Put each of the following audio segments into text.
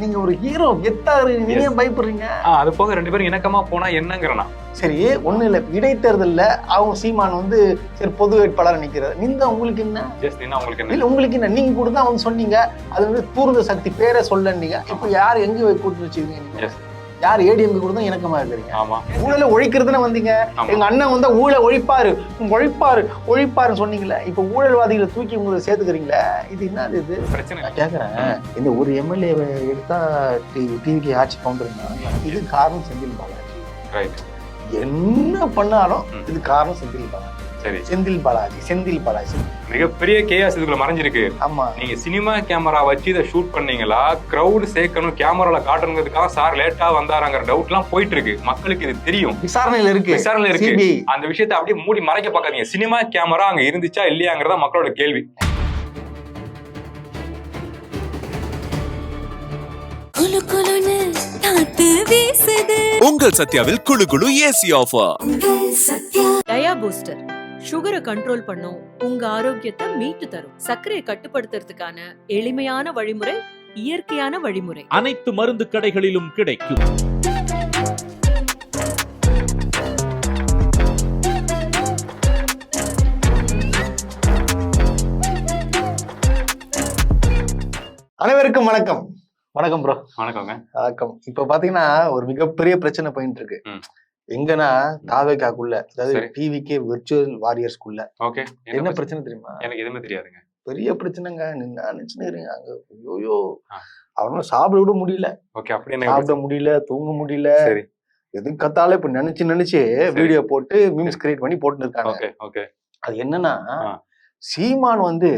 நீங்க ஒரு ஹீரோ கெத்தா இருக்கீங்க, நீங்க ஏன் பயப்படுறீங்க? அது போக 2 பேரும் இணக்கமா போனா என்னங்கிறனா? சரி, ஒண்ணு இல்ல, இடைத்தேர்தல்ல அவங்க சீமான் வந்து சரி பொது வேட்பாளர் நிக்கிறார், நீங்க உங்களுக்கு என்ன? உங்களுக்கு என்ன? இல்ல உங்களுக்கு என்ன? நீங்க கூட தான் வந்து சொன்னீங்க, அது வந்து தூர்ந்த சக்தி பேரை சொல்லன்னீங்க. இப்ப யார் எங்க கூட்டு வச்சிருக்கீங்க? யார் ஏடிஎம் கூட தான் இணக்கமா இருக்கிறீங்க? ஆமா, ஊழல ஒழிக்கிறதுன்னு வந்தீங்க. எங்க அண்ணன் வந்து ஊழல ஒழிப்பாருன்னு சொன்னீங்களே, இப்ப ஊழல்வாதிகளை தூக்கி உங்களை சேர்த்துக்கிறீங்களே, இது என்ன இது பிரச்சனை? நான் கேக்குறேன், இந்த ஒரு எம்எல்ஏ எடுத்தா டிவிக்கு ஆட்சி கவுண்டருங்க, இது காரணம் செந்தில் பாலாஜி. என்ன பண்ணாலும் இது காரணம் செந்தில் பாலாஜி. சரி, செந்தில் பாலாஜி மிகப்பெரிய கேஸ் இதுக்குள்ள மறைஞ்சிருக்கு. ஆமா, நீங்க சினிமா கேமரா வச்சு இதை ஷூட் பண்ணீங்களா, கிரௌட் சேர்க்கணும், கேமரால காட்டணுங்கிறதுக்காக சார் லேட்டா வந்தாராங்கிற டவுட் எல்லாம் போயிட்டு இருக்கு. மக்களுக்கு இது தெரியும், விசாரணையில இருக்கு. அந்த விஷயத்தை அப்படியே மூடி மறைக்க பார்க்காதீங்க. சினிமா கேமரா அங்க இருந்துச்சா இல்லையாங்கிறதா மக்களோட கேள்வி. உங்கள் சத்யாவில் குளு குளு ஏசி ஆஃபர். டயா பூஸ்டர் சுகரை கண்ட்ரோல் பண்ணும், உங்க ஆரோக்கியத்தை மீட்டு தரும். சர்க்கரையை கட்டுப்படுத்துறதுக்கான எளிமையான வழிமுறை, இயற்கையான வழிமுறை. அனைத்து மருந்து கடைகளிலும் கிடைக்கும். அனைவருக்கும் வணக்கம். வணக்கம் ப்ரோ. வணக்கங்க. வணக்கம். இப்ப பாத்தீங்கன்னா ஒரு மிகப்பெரிய பிரச்சனை போயிட்டு இருக்கு. எங்கன்னா தாவேக்காக்குள்ள, அதாவது டிவிக்கே விர்ச்சுவல் வாரியர்ஸ்குள்ள. ஓகே, என்ன பிரச்சனை தெரியுமா? எனக்கு எதுவுமே தெரியாதுங்க. பெரிய பிரச்சனைங்க. நின்னா நினைச்சுக்கிறீங்க அங்க, ஐயோ அவனால சாப்பிட விட முடியல. ஓகே, அப்படி என்ன? சாப்பிட முடியல, தூங்க முடியல. சரி, எது கத்தாலே இப்ப நினைச்சு வீடியோ போட்டு மீம்ஸ் கிரியேட் பண்ணி போட்டு இருக்காங்க. Okay okay. அது என்னன்னா, சீமான் வந்து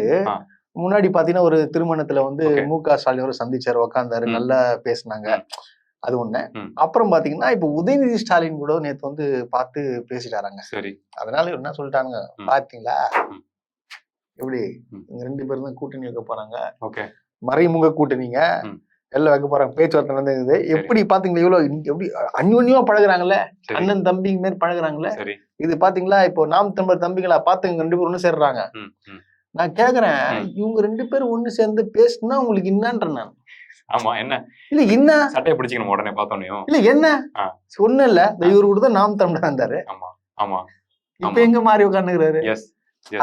முன்னாடி பாத்தீங்கன்னா ஒரு திருமணத்துல வந்து மு.க. ஸ்டாலின் சந்திச்சாரு, உக்காந்தாரு, நல்லா பேசினாங்க. அது ஒண்ணு. அப்புறம் பாத்தீங்கன்னா இப்ப உதயநிதி ஸ்டாலின் கூட நேத்து வந்து பார்த்து பேசிட்டாராங்க. சரி, அதனால என்ன சொல்லிட்டாங்க பாத்தீங்களா, எப்படி இங்க 2 பேரும் தான் கூட்டணி வைக்க போறாங்க. மறைமுக கூட்டணிங்க எல்லாம் வைக்க போறாங்க. பேச்சுவார்த்தை நடந்தது. எப்படி பாத்தீங்களா, இவ்வளவு எப்படி அந்யோன்யமா பழகுறாங்கல்ல, அண்ணன் தம்பிங்க மாதிரி பழகுறாங்கல்ல. இது பாத்தீங்களா, இப்போ நாம் தமிழர் தம்பிகளா பாத்துங்க, 2 பேரும் ஒண்ணு சேர்றாங்க. நான் கேக்குறேன், இவங்க 2 பேரும் ஒண்ணு சேர்ந்து பேசுனா உங்களுக்கு என்னன்ற நான். ஆமா, என்ன இல்ல என்ன சட்டையை பிடிச்சிக்கணும் உடனே பார்த்தோன்னே. இல்ல என்ன ஒண்ணு இல்ல, இவரு கூட தான் நாம் தமிழர் இருந்தாரு. ஆமா ஆமா. இப்ப எங்க மாறி உட்காந்துக்கிறாரு.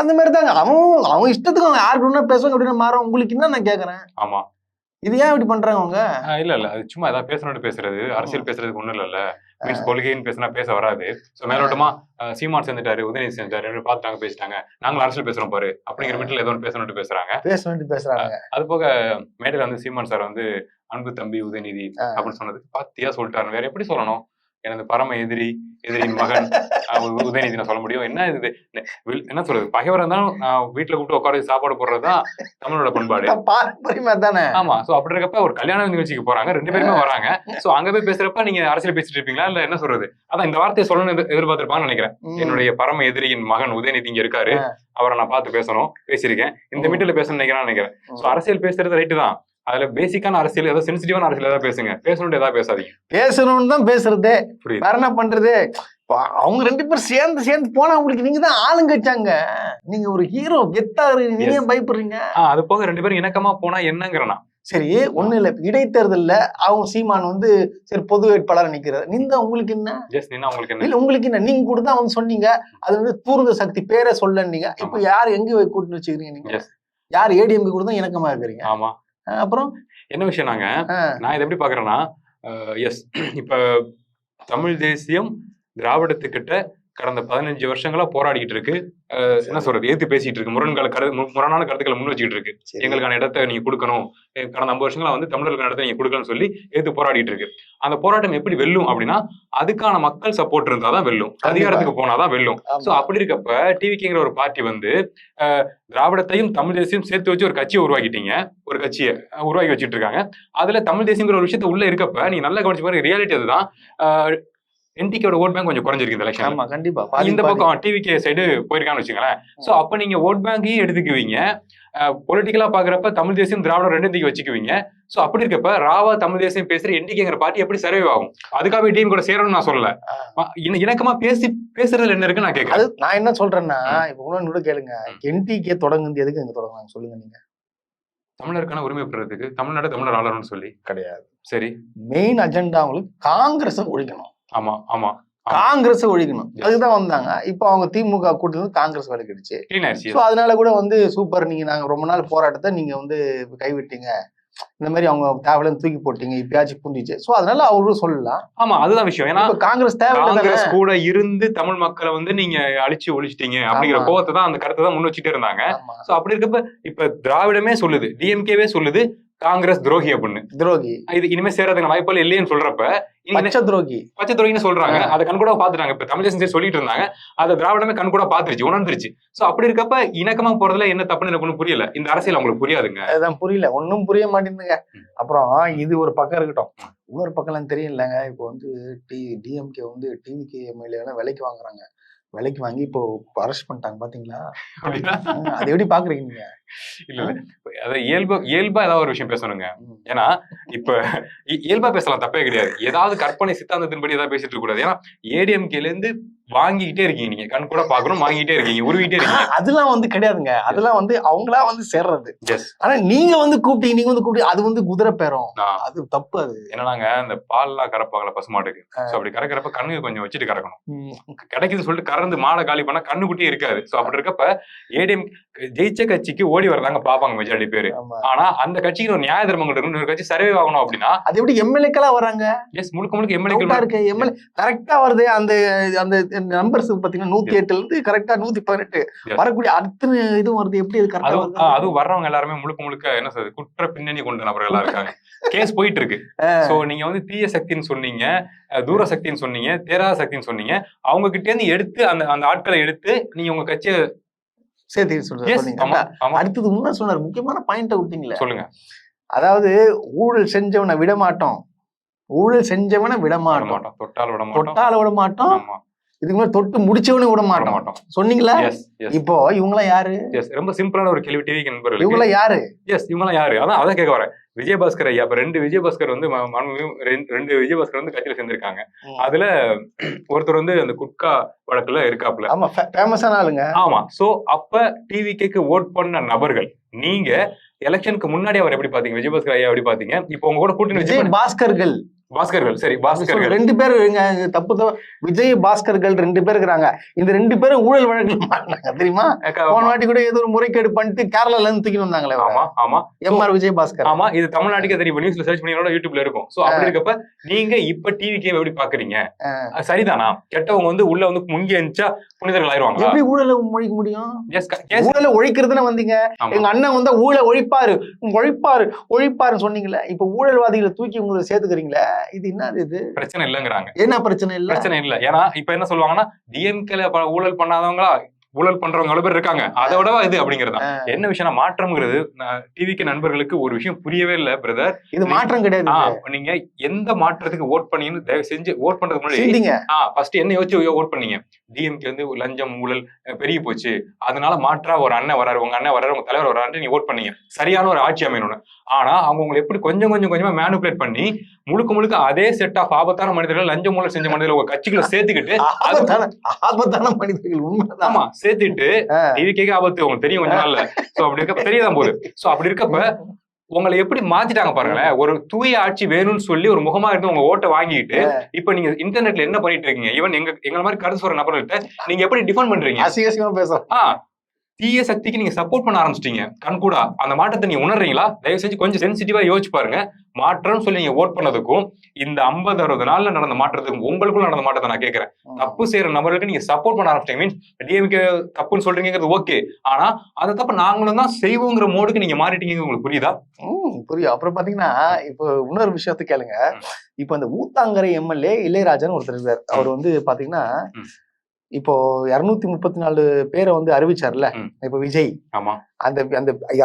அந்த மாதிரி தாங்க, அவங்க இஷ்டத்துக்கு அவங்க யாருக்கு ஒண்ணா பேசுவாங்க அப்படின்னு மாறும். உங்களுக்கு என்ன நான் கேக்குறேன். ஆமா, இது ஏன் இப்படி பண்றாங்க அவங்க? இல்ல அது சும்மா ஏதாவது பேசணும்னு பேசுறது, அரசியல் பேசுறதுக்கு ஒண்ணும் இல்ல. மீன்ஸ் கொள்கைன்னு பேசினா பேச வராது. சோ மேலோட்டமா சீமான் சேர்ந்துட்டாரு, உதயநிதி சேர்ந்துட்டாரு, பாத்துட்டாங்க, பேசிட்டாங்க, நாங்களும் அரசியல் பேசுறோம் பாரு அப்படிங்கிற மீட்டில் ஏதோ பேசணும்னு பேசுறாங்க. அது போக மேடையில வந்து சீமான் சார் வந்து அன்பு தம்பி உதயநிதி அப்படின்னு சொன்னதுக்கு பாத்தியா சொல்லிட்டாரு. வேற எப்படி சொல்லணும்? எனது பரம எதிரியின் மகன் உதயநிதி நான் சொல்ல முடியும்? என்ன இது, என்ன சொல்றது, பகைவரம் தான் வீட்டுல கூப்பிட்டு உட்கார சாப்பாடு போடுறதுதான் தமிழோட பண்பாடு, பாரம்பரியமா தானே. ஆமா. சோ அப்படி இருக்கப்ப ஒரு கல்யாண நிகழ்ச்சிக்கு போறாங்க, 2 பேருமே வராங்க. சோ அங்க போய் பேசுறப்ப நீங்க அரசியல் பேசிட்டு இருப்பீங்களா, இல்ல என்ன சொல்றது? அதான் இந்த வார்த்தையை சொல்லணும்னு எதிர்பார்த்திருப்பான்னு நினைக்கிறேன். என்னுடைய பரம எதிரியின் மகன் உதயநிதி இங்க இருக்காரு, அவரை நான் பார்த்து பேசியிருக்கேன், இந்த மீட்டில பேசணும்னு நினைக்கிறேன். சோ அரசியல் பேசுறது ரைட்டு தான். அதுல பேசிக்கான அரசியல், ஏதாவது சென்சிட்டிவான அரசியல் ஏதாவது பேசுங்க, பேசணும்னு ஏதாவது பேசாதீங்க. பேசணும்னு தான் பேசுறதே, வேற என்ன பண்றது? அவங்க 2 பேரும் சேர்ந்து போனா உங்களுக்கு நீங்க தான் ஆளுங்கச்சாங்க. நீங்க ஒரு ஹீரோ கெத்தா இருக்கீங்க, நீங்க ஏன் பயப்படுறீங்க? அது போக 2 பேரும் இணக்கமா போனா என்னங்கிறனா? சரி, ஒண்ணு இல்ல, இடைத்தேர்தல்ல அவங்க சீமான் வந்து சரி பொது வேட்பாளர் நிக்கிறார், நீங்க உங்களுக்கு என்ன? இல்ல உங்களுக்கு என்ன? நீங்க கூட தான் வந்து சொன்னீங்க, அது வந்து தூர்ந்த சக்தி பேரை சொல்லன்னீங்க. இப்ப யார் எங்க கூட்டு வச்சுக்கிறீங்க? நீங்க யார் ஏடிஎம் கூட தான் இணக்கமா இருக்கிறீங்க. ஆமா. அப்புறம் என்ன விஷயம், நான் இதை எப்படி பாக்குறேன்னா, இப்ப தமிழ் தேசியம் திராவிடத்துக்கிட்ட கடந்த 15 வருஷங்களா போராடிக்கிட்டு இருக்கு. என்ன சொல்றது, ஏத்து பேசிட்டு இருக்கு, முரணான கருத்துக்களை முன் வச்சுக்கிட்டு இருக்கு. எங்களுக்கான இடத்தை நீங்க கொடுக்கணும், கடந்த 50 வருஷங்களா வந்து தமிழர்களுக்கான இடத்தை நீங்க கொடுக்கணும்னு சொல்லி ஏத்து போராடிட்டு இருக்கு. அந்த போராட்டம் எப்படி வெல்லும் அப்படின்னா, அதுக்கான மக்கள் சப்போர்ட் இருந்தாதான் வெல்லும், அதிகாரத்துக்கு போனாதான் வெல்லும். சோ அப்படி இருக்கப்ப டிவிக்கிங்கிற ஒரு பார்ட்டி வந்து திராவிடத்தையும் தமிழ் தேசியம் சேர்த்து வச்சு ஒரு கட்சியை உருவாக்கி வச்சுட்டு இருக்காங்க. அதுல தமிழ் தேசியங்கிற ஒரு விஷயத்த உள்ள இருக்கப்ப நீங்க நல்லா கவனிச்சு பாருங்க, ரியாலிட்டி அதுதான். என்டிகேட ஓட் பேங்க் கொஞ்சம் குறைஞ்சிருக்கு இந்த எலெக்ஷன். ஆமா, கண்டிப்பா. இந்த பக்கம் டிவிகே சைடு போயிருக்கான்னு வச்சுங்களேன். சோ அப்ப நீங்க ஓட் பேங்கையும் எடுத்துக்குவீங்க, பொலிட்டிக்கலா பாக்குறப்ப தமிழ் தேசியம் திராவிடம் 2 தூக்கி வச்சுக்குவீங்க. சோ அப்படி இருக்கப்ப ராவா தமிழ் தேசியம் பேசுற என்டிகேங்கிற பார்ட்டி எப்படி சர்வே ஆகும்? அதுக்காக டீம் கூட சேரணும்னு நான் சொல்லல, இணக்கமா பேசுறதுல என்ன இருக்கு நான் கேட்கறேன். நான் என்ன சொல்றேன்னா, இப்ப கூட கேளுங்க, என்டிகே தொடங்குது எதுக்கு எங்க தொடங்குறாங்க சொல்லுங்க நீங்க. தமிழருக்கான உரிமை பெறதுக்கு தமிழ்நாடு தமிழர் ஆளணும்னு சொல்லி கிடையாது. சரி, மெயின் அஜெண்டா அவங்களுக்கு காங்கிரஸை ஒழிக்கணும். ஆமா ஆமா காங்கிரஸை ஒழிக்கணும், அதுதான் வந்தாங்க. இப்போ அவங்க திமுக கூட்டத்துல காங்கிரஸ் வேலை கிடைச்சு, கிளீன் ஆயிடுச்சு. ஸோ அதனால கூட வந்து சூப்பர், நீங்க நாங்க ரொம்ப நாள் போராட்டத்தை நீங்க வந்து கைவிட்டீங்க, இந்த மாதிரி அவங்க தேவையில்ல தூக்கி போட்டீங்க, இப்பயாச்சும் புரிஞ்சிச்சு. ஸோ அதனால அவரும் சொல்லலாம். ஆமா, அதுதான் விஷயம். ஏன்னா காங்கிரஸ் காங்கிரஸ் கூட இருந்து தமிழ் மக்களை வந்து நீங்க அழிச்சு ஒழிச்சிட்டீங்க அப்படிங்கிற கோவத்தை தான், அந்த கருத்தை தான் முன் வச்சுட்டே இருந்தாங்க. சோ அப்படி இருக்கப்ப இப்ப திராவிடமே சொல்லுது, டிஎம்கேவே சொல்லுது காங்கிரஸ் துரோகி அப்படின்னு. துரோகி இது இனிமே சேரதுக்கு வாய்ப்பு இல்லைன்னு சொல்றப்ப பச்சை துரோகின்னு சொல்றாங்க. அதை கண்கூட பாத்துட்டாங்க. இப்ப தமிழ் தேசம் சொல்லிட்டு இருந்தாங்க, அதை திராவிடமே கண்கூட பாத்துருச்சு, உணர்ந்துருச்சு. சோ அப்படி இருக்கப்ப இணக்கமா போறதுல என்ன தப்புன்னு எனக்கு ஒண்ணும் புரியல. இந்த அரசியல் அவங்களுக்கு புரியாதுங்க. அதுதான் புரியல, ஒன்னும் புரிய மாட்டேங்குதுங்க. அப்புறம் இது ஒரு பக்கம் இருக்கட்டும், இன்னொரு பக்கம் தெரியலங்க. இப்போ வந்து டிஎம்கே வந்து டிவிகே எம்எல்ஏ விலைக்கு வாங்குறாங்க. விலைக்கு வாங்கி இப்போ அரெஸ்ட் பண்ணிட்டாங்க பாத்தீங்களா? அது எப்படி பாக்குறீங்க நீங்க? இல்ல அத இயல்பா ஏதாவது ஒரு விஷயம் பேசணுங்க. ஏன்னா இப்ப இயல்பா பேசலாம், தப்பே கிடையாது. ஏதாவது கற்பனை சித்தாந்தத்தின்படி ஏதாவது பேசிட்டு இருக்க கூடாது. ஏன்னா ஏடிஎம்கேல இருந்து வாங்கிக்கிட்டே இருக்கீங்க, நீங்க கண் கூட பாக்கணும், வாங்கிட்டே இருக்கீங்க, உருவிட்டே இருக்கீங்க. அதெல்லாம் வந்து கிடையாதுங்க, அதெல்லாம் வந்து அவங்களா வந்து சேர்றது. ஆனா நீங்க வந்து கூப்பிட்டீங்க, நீங்க வந்து கூப்பிட்டு அது வந்து குதிரை பேரும், அது தப்பு. அது என்னன்னாங்க, இந்த பால்லாம் கறப்பாங்கல பசுமாட்டுக்கு, அப்படி கறக்கிறப்ப கண்ணுக்கு கொஞ்சம் வச்சுட்டு கறக்கணும். கிடைக்குது சொல்லிட்டு கறந்து மாடை காலி பண்ணா கண்ணுக்குட்டியே இருக்காது. சோ அப்படி இருக்கப்ப ஏடிஎம் ஜெயிச்ச கட்சிக்கு ஓடி வரதாங்க பாப்பாங்க மெஜாரிட்டி பேரு. ஆனா அந்த கட்சிக்கு ஒரு நியாய தர்மங்கள் இருக்கு. ஒரு கட்சி சர்வே ஆகணும் அப்படின்னா அது எப்படி எம்எல்ஏக்களா வராங்க? எஸ், முழுக்க முழுக்க எம்எல்ஏ இருக்கு. எம்எல்ஏ கரெக்டா வருது. அந்த அந்த நம்பர்ஸ் பாத்தீங்கன்னா 108ல இருந்து கரெக்டா 118 வரக்கூடிய அத்தனை இதுவும் வருது. எப்படி இது கரெக்டா வருது? அதுவும் வர்றவங்க எல்லாருமே முழுக்க முழுக்க என்ன சொல்றது, குற்ற பின்னணி கொண்ட நபர்களா இருக்காங்க. கேஸ் போயிட்டு இருக்கு. சோ நீங்க வந்து தீய சக்தின்னு சொன்னீங்க, தூர சக்தின்னு சொன்னீங்க, தேராத சக்தின்னு சொன்னீங்க. அவங்க கிட்டே இருந்து எடுத்து அந்த ஆட்களை எடுத்து நீங்க உங்க கட்சியை சேர்த்து சொல்றீங்க. அடுத்தது முன்ன சொன்னார், முக்கியமான பாயிண்ட விட்டீங்களே, சொல்லுங்க. அதாவது ஊழல் செஞ்சவனை விட மாட்டோம், ஊழல் செஞ்சவனை விட மாட்டோம், தொட்டால விட மாட்டோம், இதுக்கு மேல தொட்டு முடிச்சவனு விட மாட்டோம் சொன்னீங்களா? இப்போ இவங்களாம் யாரு? ரொம்ப சிம்பிளான ஒரு கேள்வி டிவி நண்பர்கள். இவங்களாம் யாரு? இவங்களாம் யாரு? அதான் கேட்க வரேன். விஜயபாஸ்கர் ஐயா, இப்ப 2 விஜயபாஸ்கர் வந்து 2 விஜயபாஸ்கர் வந்து கட்சியில சேர்ந்திருக்காங்க. அதுல ஒருத்தர் வந்து அந்த குட்கா வழக்குல இருக்காப்ல. ஆமா, ஃபேமஸான ஆளுங்க. ஆமா. சோ அப்ப டிவிகேக்கு ஓட் பண்ண நபர்கள், நீங்க எலெக்ஷனுக்கு முன்னாடி அவர் எப்படி பாத்தீங்க? விஜயபாஸ்கர் ஐயா எப்படி பாத்தீங்க? இப்போ உங்க கூட கூட்டணி விஜயபாஸ்கர்கள், சரி பாஸ்கர்கள் 2 பேர் தப்பு. விஜய் பாஸ்கர்கள் 2 பேர் இருக்கிறாங்க. இந்த 2 பேரும் ஊழல் வழக்கில் மாட்டாங்க தெரியுமா? போன வாட்டி கூட ஏதோ ஒரு முறைகேடு பண்ணிட்டு கேரளால இருந்து தூக்கி வந்தாங்களே. ஆமா, எம்ஆர் விஜய் பாஸ்கர். ஆமா, இது தமிழ்நாட்டுக்கே தெரியும். நியூஸ்ல சர்ச் பண்ணி யூடியூப்ல இருக்கும். சோ அப்படி இருக்கப்ப நீங்க இப்ப டிவிக்கே எப்படி பாக்குறீங்க? சரிதானா? கெட்டவங்க வந்து உள்ள வந்து முங்கி அணிச்சா புனிதர்கள் ஆயிருவாங்க. எப்படி ஊழலை ஒழிக்க முடியும்? ஊழலை ஒழிக்கிறதுன்னு வந்தீங்க. எங்க அண்ணன் வந்து ஊழலை ஒழிப்பாருன்னு சொன்னீங்களே. இப்ப ஊழல்வாதிகளை தூக்கி உங்களை சேர்த்துக்கிறீங்களே, இது என்ன? இது பிரச்சனை இல்லங்கிறாங்க. என்ன பிரச்சனை இல்ல? பிரச்சனை இல்ல. ஏன்னா இப்ப என்ன சொல்லுவாங்கன்னா, டிஎம்கேல ஊழல் பண்ணாதவங்களா ஊழல் பண்றவங்க எவ்வளவு பேர் இருக்காங்க, அதை விடவா இது அப்படிங்கிறது. என்ன விஷயம் மாற்றம்ங்கிறது டிவிக்கு நண்பர்களுக்கு ஒரு விஷயம் புரியவே இல்லை பிரதர். இது மாற்றம் கிடையாது. நீங்க எந்த மாற்றத்துக்கு ஓட் பண்ணீங்கன்னு தயவு செஞ்சு ஓட் பண்றதுக்கு முன்னாடி ஃபர்ஸ்ட் என்ன யோசிச்சு ஓட் பண்ணீங்க? டிஎம்கே வந்து லஞ்சம் ஊழல் பெருகி போச்சு, அதனால மாற்றா ஒரு அண்ணன் வராரு, உங்க அண்ணன் வராரு, உங்க தலைவர் வராரு, நீங்க ஓட் பண்ணீங்க சரியான ஒரு ஆட்சி அமையணும்னு. ஆனா அவங்க உங்களை எப்படி கொஞ்சமா மேனுபுலேட் பண்ணி முழுக்க அதே செட் ஆஃப் ஆபத்தான மனிதர்கள், லஞ்சம் ஊழல் செஞ்ச மனிதர்கள் உங்க கட்சிக்குள்ள சேர்த்துக்கிட்டு, ஆபத்தான மனிதர்கள் உண்மைதான் சேர்த்துட்டு டிவிக்கே ஆபத்து உங்களுக்கு தெரியும் கொஞ்ச நாள்ல. சோ அப்படி இருக்க தெரியதான் போகுது. சோ அப்படி இருக்கப்ப உங்களை எப்படி மாத்திட்டாங்க பாருங்களேன். ஒரு தூய ஆட்சி வேணும்னு சொல்லி ஒரு முகமா இருந்து உங்க ஓட்டை வாங்கிட்டு இப்ப நீங்க இன்டர்நெட்ல என்ன பண்ணிட்டு இருக்கீங்க? ஈவன் எங்க மாதிரி கருத்து சொல்ற நபர்கள்ட்ட நீங்க எப்படி டிஃபெண்ட் பண்றீங்க? அசிங்கமா பேச தீய சக்திக்கு நீங்க சப்போர்ட் பண்ண ஆரம்பிச்சிட்டீங்க. கண்கூடா அந்த மாற்றத்தை நீங்க உணர்றீங்களா? தயவு செஞ்சு கொஞ்சம் சென்சிட்டிவா யோசிச்சு பாருங்க. மாற்றம் சொல்லி நீங்க ஓட் பண்ணதுக்கும் இந்த 50-60 நாள்ல நடந்த மாற்றத்துக்கும் உங்களுக்குள்ள நடந்த மாற்றத்தை நான் கேட்கிறேன். தப்பு செய்யற நபர்களுக்கு நீங்க சப்போர்ட் பண்ண ஆரம்பிச்சிட்டீங்க. மீன்ஸ் டிஎம்கே தப்புன்னு சொல்றீங்கிறது ஓகே, ஆனா அந்த தப்பு நாங்களும் தான் செய்வோங்கிற மோடுக்கு நீங்க மாறிட்டீங்க. உங்களுக்கு புரியுதா? புரியும். அப்புறம் பாத்தீங்கன்னா இப்போ இன்னொரு விஷயத்த கேளுங்க. இப்ப அந்த ஊத்தாங்கரை எம்எல்ஏ இளையராஜன் ஒருத்தர் இருக்கார். அவர் வந்து பாத்தீங்கன்னா இப்போ 234 பேரை வந்து அறிவிச்சார்ல இப்ப விஜய். ஆமா, அந்த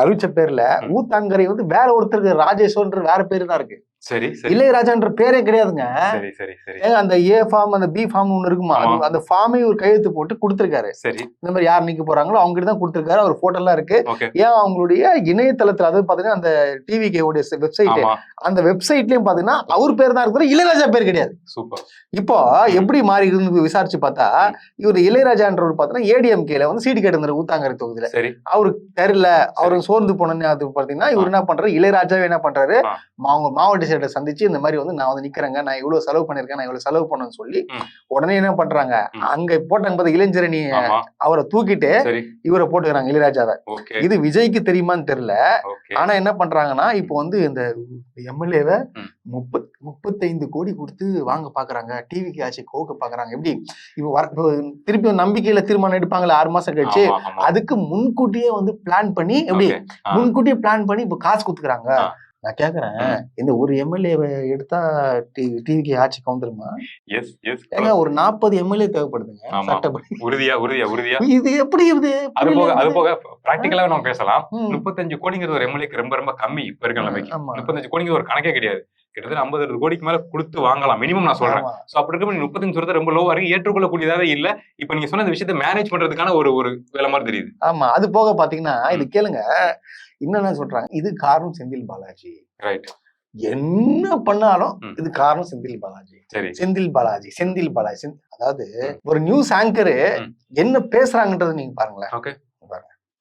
அறிவிச்ச பேர்ல ஊத்தாங்கரை வந்து வேற ஒருத்தருக்கு ராஜேஸ்வரன்ற வேற பேரு தான் இருக்கு. சரி சரி இளையராஜான்ற பேரே கிடையாதுங்க. சரி சரி சரி ஏங்க அந்த ஏ ஃபார்ம் அந்த பி ஃபார்ம் ஒண்ணு இருக்குமா, ஆமா. அந்த ஃபார்மே ஒரு கையெழுத்து போட்டு கொடுத்திருக்காரு. சரி இந்த மாதிரி யார் நிக்க போறாங்களோ அவங்க கிட்ட தான் கொடுத்திருக்காரு. அவர் போட்டோ எல்லாம் இருக்கு. ஓகே ஏன் அவங்களுடைய இணையதளத்துல, அதாவது பாத்தீங்கன்னா அந்த டிவிகே உடைய வெப்சைட், ஆமா அந்த வெப்சைட்லயும் பாத்தீங்கன்னா அவர் பேர் தான் இருக்கிற, இளையராஜா பேர் கிடையாது. சூப்பர் இப்போ எப்படி மாறி இருந்து விசாரிச்சு பார்த்தா, இவர் இளையராஜான்றவர் பாத்தீங்கன்னா ஏடிஎம்கேல வந்து சீட்டு கேட்டு ஊத்தாங்கரை தொகுதியில சரி அவருக்கு தெரியல, அவரு சோர்ந்து போனோன்னு அது பாத்தீங்கன்னா இவர் என்ன பண்றாரு, இளையராஜாவே என்ன பண்றாரு, அவங்க மாவட்ட செயலரை சந்திச்சு இந்த மாதிரி வந்து நான் வந்து நிக்கிறேங்க, நான் இவ்வளவு செலவு பண்ணிருக்கேன், நான் இவ்வளவு செலவு பண்ணேன்னு சொல்லி உடனே என்ன பண்றாங்க, அங்க போட்டாங்க பார்த்து இளைஞரணி ஆமா அவரை தூக்கிட்டு சரி இவரை போட்டுக்கிறாங்க இளையராஜாவை. ஓகே இது விஜய்க்கு தெரியுமான்னு தெரியல. ஓகே ஆனா என்ன பண்றாங்கன்னா இப்போ வந்து இந்த எம்எல்ஏவை ம். 35 கோடி கொடுத்து வாங்க பாக்குறாங்க, டிவிக்கு ஆட்சி கோக்க பாக்குறாங்க. எப்படி இப்போ திருப்பி நம்பிக்கையில தீர்மானம் எடுப்பாங்களா 6 மாசம் கழிச்சு, ஆமா, ஆமா. அதுக்கு முன்கூட்டியே வந்து பிளான் பண்ணி எப்படி Okay. ஆ. முன்கூட்டியே பிளான் பண்ணி இப்ப காசு கொடுத்துக்கிறாங்க. ஆ. நான் கேக்குறேன், இந்த ஒரு எம்எல்ஏ எடுத்தா டிவிக்கு ஆட்சி கவுந்துருமா? எஸ் எஸ் ஏங்க ஒரு 40 எம்எல்ஏ தேவைப்படுதுங்க ஆமா. சட்டப்படி. உறுதியா உறுதியா உறுதியா இது எப்படி இது அது போக பிராக்டிகலாவே நம்ம பேசலாம். ம். 35 கோடிங்கிறது ஒரு எம்எல்ஏக்கு ரொம்ப ரொம்ப கம்மி இப்ப இருக்க நிலைமைக்கு. ஆமா. 35 கோடிங்கிறது ஒரு கணக்கே கிடையாது. கிட்டத்தட்ட 50 கோடிக்கு மேல கொடுத்து வாங்கலாம் மினிமம் நான் சொல்றேன். ஆமா. சோ அப்படி இருக்க 35 ரொம்ப லோவா இருக்கு, ஏற்றுக்கொள்ளக்கூடியதாவே இல்ல. இப்ப நீங்க சொன்ன இந்த விஷயத்தை மேனேஜ் பண்றதுக்கான ஒரு வேலை மாதிரி தெரியுது. ஆமா, அது போக பாத்தீங்கன்னா இது கேளுங்க, என்னென்ன சொல்றாங்க, இது காரணம் செந்தில் பாலாஜி. ரைட் என்ன பண்ணாலும் ம். இது காரணம் செந்தில் பாலாஜி, சரி செந்தில் பாலாஜி, செந்தில் பாலாஜி. அதாவது ஒரு நியூஸ் ஆங்கரு ம். என்ன பேசுறாங்கன்றது நீங்க பாருங்களேன். ஓகே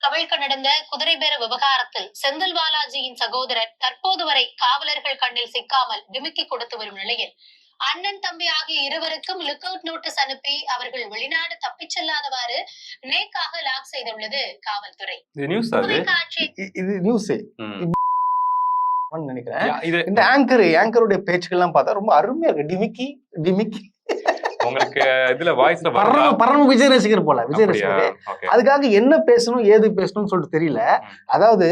கவிழ்க்க நடந்த குதிரை பேர விவகாரத்தில் செந்தில் பாலாஜியின் சகோதரர் தற்போது வரை காவலர்கள் கண்ணில் சிக்காமல் டிமிக்கி கொடுத்து வரும் நிலையில் அண்ணன் தம்பி ஆகிய இருவருக்கும் லுக் அவுட் நோட்டீஸ் அனுப்பி அவர்கள் வெளிநாடு தப்பிச் செல்லாதவாறு நேக்காக லாக் செய்துள்ளது காவல்துறை. இது நியூஸ் அது. தொலைக்காட்சி இது நியூஸ் ம். நினைக்கிறேன். இது இந்த ஆங்கருடைய பேச்சுக்கள் எல்லாம் பார்த்தா ரொம்ப அருமையா இருக்கு. டிமிக்கி டிமிக்கி உங்களுக்கு இதுல வாய்ஸ்ல பரம விஜய் ரசிகர் போல, விஜய் ரசிகர். அதுக்காக என்ன பேசணும் ஏது பேசணும்னு சொல்லிட்டு தெரியல. அதாவது